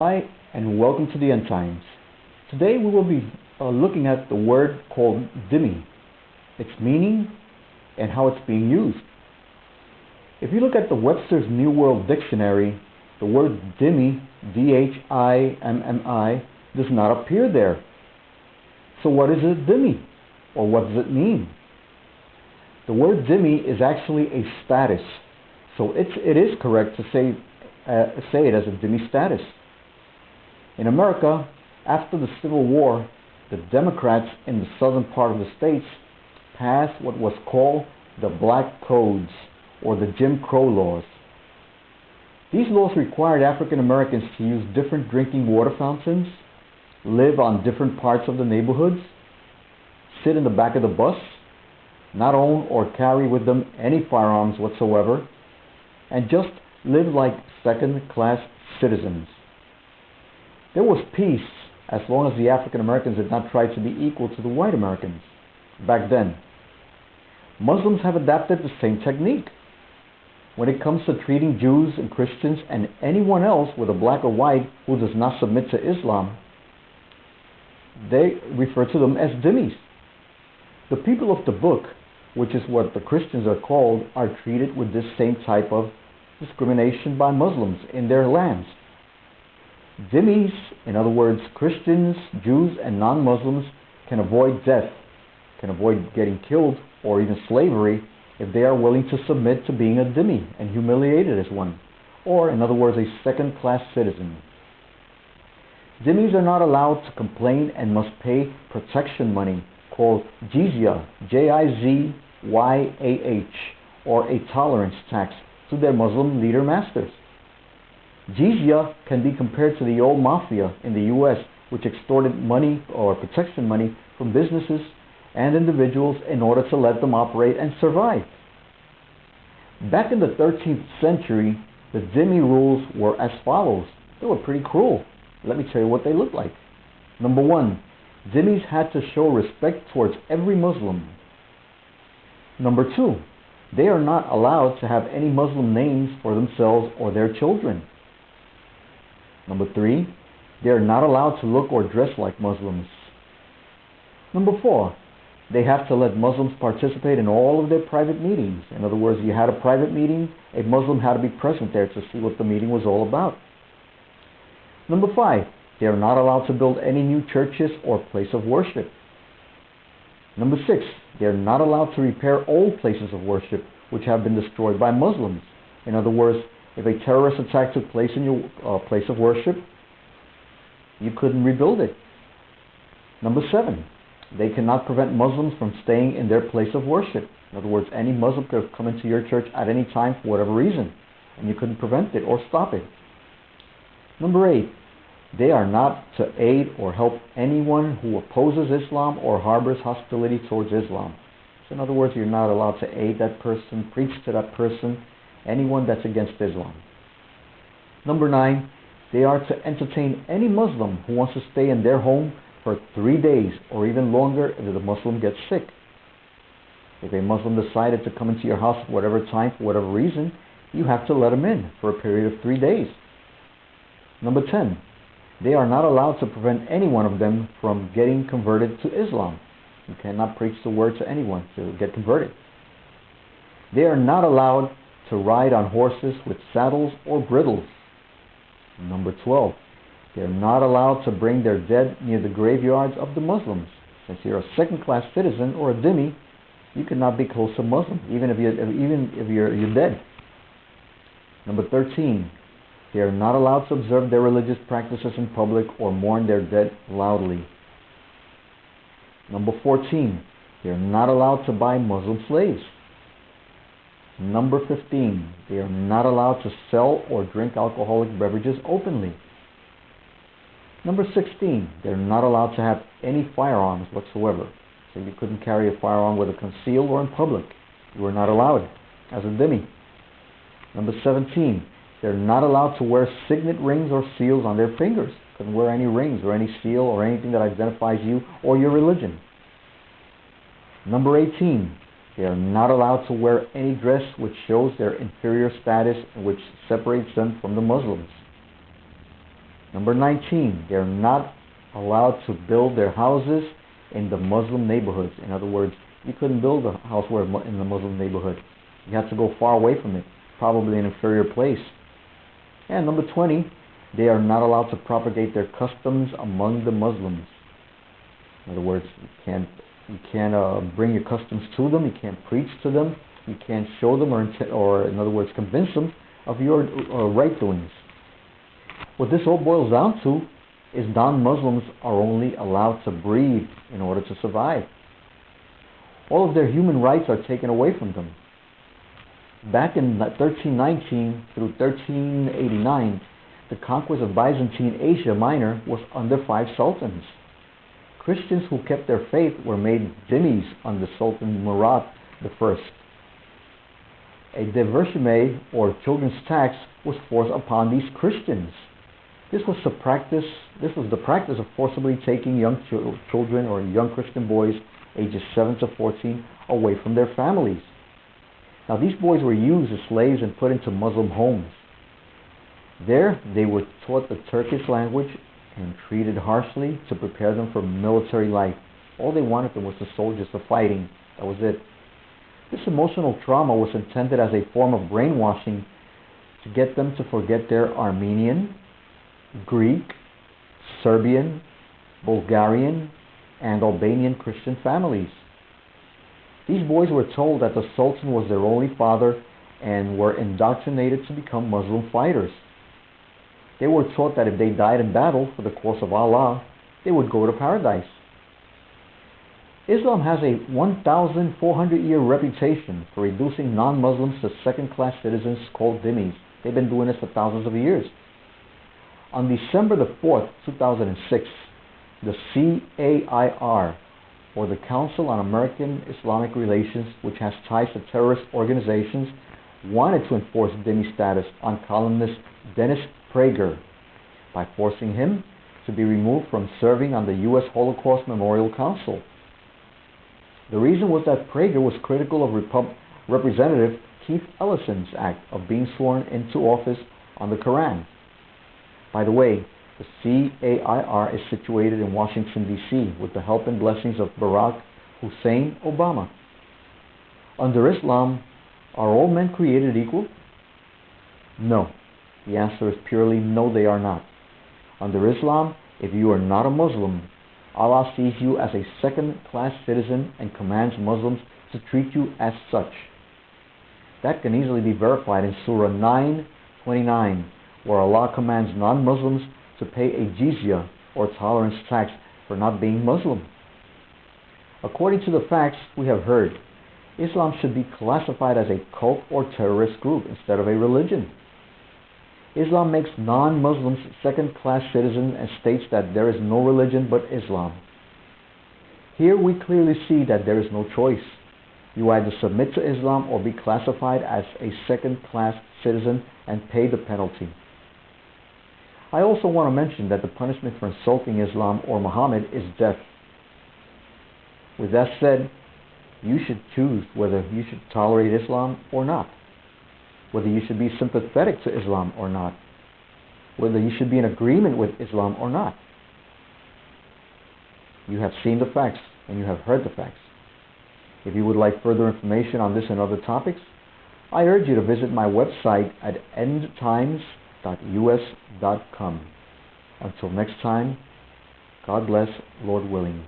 Hi, and welcome to the End Times. Today we will be looking at the word called Dhimmi, its meaning, and how it's being used. If you look at the Webster's New World Dictionary, the word Dhimmi, Dhimmi, does not appear there. So what is a Dhimmi, or what does it mean? The word Dhimmi is actually a status, so it is correct to say it as a Dhimmi status. In America, after the Civil War, the Democrats in the southern part of the states passed what was called the Black Codes, or the Jim Crow laws. These laws required African Americans to use different drinking water fountains, live on different parts of the neighborhoods, sit in the back of the bus, not own or carry with them any firearms whatsoever, and just live like second-class citizens. There was peace as long as the African Americans did not try to be equal to the white Americans back then. Muslims have adapted the same technique. When it comes to treating Jews and Christians and anyone else, whether black or white, who does not submit to Islam, they refer to them as dhimmis. The people of the book, which is what the Christians are called, are treated with this same type of discrimination by Muslims in their lands. Dhimmis, in other words, Christians, Jews, and non-Muslims, can avoid death, can avoid getting killed, or even slavery if they are willing to submit to being a dhimmi and humiliated as one, or, in other words, a second-class citizen. Dhimmis are not allowed to complain and must pay protection money called jizya, Jizyah, or a tolerance tax to their Muslim leader masters. Jizya can be compared to the old mafia in the U.S., which extorted money or protection money from businesses and individuals in order to let them operate and survive. Back in the 13th century, the dhimmi rules were as follows. They were pretty cruel. Let me tell you what they looked like. Number one, dhimmis had to show respect towards every Muslim. Number two, they are not allowed to have any Muslim names for themselves or their children. Number three, they are not allowed to look or dress like Muslims. Number four, they have to let Muslims participate in all of their private meetings. In other words, you had a private meeting, a Muslim had to be present there to see what the meeting was all about. Number five, they are not allowed to build any new churches or place of worship. Number six, they are not allowed to repair old places of worship which have been destroyed by Muslims. In other words, if a terrorist attack took place in your place of worship, you couldn't rebuild it. Number seven, they cannot prevent Muslims from staying in their place of worship. In other words, any Muslim could come into your church at any time for whatever reason, and you couldn't prevent it or stop it. Number eight, they are not to aid or help anyone who opposes Islam or harbors hostility towards Islam. So in other words, you're not allowed to aid that person, preach to that person, anyone that's against Islam. Number nine, they are to entertain any Muslim who wants to stay in their home for 3 days or even longer if the Muslim gets sick. If a Muslim decided to come into your house at whatever time, for whatever reason, you have to let him in for a period of 3 days. Number 10, they are not allowed to prevent any one of them from getting converted to Islam. You cannot preach the word to anyone to get converted. They are not allowed to ride on horses with saddles or bridles. Number 12, they are not allowed to bring their dead near the graveyards of the Muslims. Since you're a second-class citizen or a dhimmi, you cannot be close to Muslim, even if you're dead. Number 13, they are not allowed to observe their religious practices in public or mourn their dead loudly. Number 14, they are not allowed to buy Muslim slaves. Number 15, they are not allowed to sell or drink alcoholic beverages openly. Number 16, they're not allowed to have any firearms whatsoever. So you couldn't carry a firearm whether concealed or in public. You were not allowed as a dhimmi. Number 17, they're not allowed to wear signet rings or seals on their fingers. Couldn't wear any rings or any seal or anything that identifies you or your religion. Number 18, they are not allowed to wear any dress which shows their inferior status and which separates them from the Muslims. Number 19, they're not allowed to build their houses in the Muslim neighborhoods. In other words, you couldn't build a house in the Muslim neighborhood. You had to go far away from it, probably an inferior place. And number 20, they are not allowed to propagate their customs among the Muslims. In other words, you can't bring your customs to them, you can't preach to them, you can't show them or in other words, convince them of your right doings. What this all boils down to is non-Muslims are only allowed to breed in order to survive. All of their human rights are taken away from them. Back in 1319 through 1389, the conquest of Byzantine Asia Minor was under 5 sultans. Christians who kept their faith were made dhimmis under Sultan Murad I. A diversime, or children's tax, was forced upon these Christians. This was the practice of forcibly taking young children or young Christian boys ages 7 to 14 away from their families. Now these boys were used as slaves and put into Muslim homes. There they were taught the Turkish language and treated harshly to prepare them for military life. All they wanted them was the soldiers, the fighting. That was it. This emotional trauma was intended as a form of brainwashing to get them to forget their Armenian, Greek, Serbian, Bulgarian, and Albanian Christian families. These boys were told that the Sultan was their only father and were indoctrinated to become Muslim fighters. They were taught that if they died in battle for the cause of Allah, they would go to paradise. Islam has a 1,400-year reputation for reducing non-Muslims to second-class citizens called dhimmis. They've been doing this for thousands of years. On December the 4th, 2006, the CAIR, or the Council on American Islamic Relations, which has ties to terrorist organizations, wanted to enforce dhimmi status on columnist Dennis Prager by forcing him to be removed from serving on the U.S. Holocaust Memorial Council. The reason was that Prager was critical of Representative Keith Ellison's act of being sworn into office on the Quran. By the way, the CAIR is situated in Washington, D.C., with the help and blessings of Barack Hussein Obama. Under Islam, are all men created equal? No. The answer is purely no, they are not. Under Islam, if you are not a Muslim, Allah sees you as a second-class citizen and commands Muslims to treat you as such. That can easily be verified in Surah 9:29, where Allah commands non-Muslims to pay a jizya or tolerance tax for not being Muslim. According to the facts we have heard, Islam should be classified as a cult or terrorist group instead of a religion. Islam makes non-Muslims second-class citizens and states that there is no religion but Islam. Here we clearly see that there is no choice. You either submit to Islam or be classified as a second-class citizen and pay the penalty. I also want to mention that the punishment for insulting Islam or Muhammad is death. With that said, you should choose whether you should tolerate Islam or not, whether you should be sympathetic to Islam or not, whether you should be in agreement with Islam or not. You have seen the facts and you have heard the facts. If you would like further information on this and other topics, I urge you to visit my website at endtimes.us.com. Until next time, God bless, Lord willing.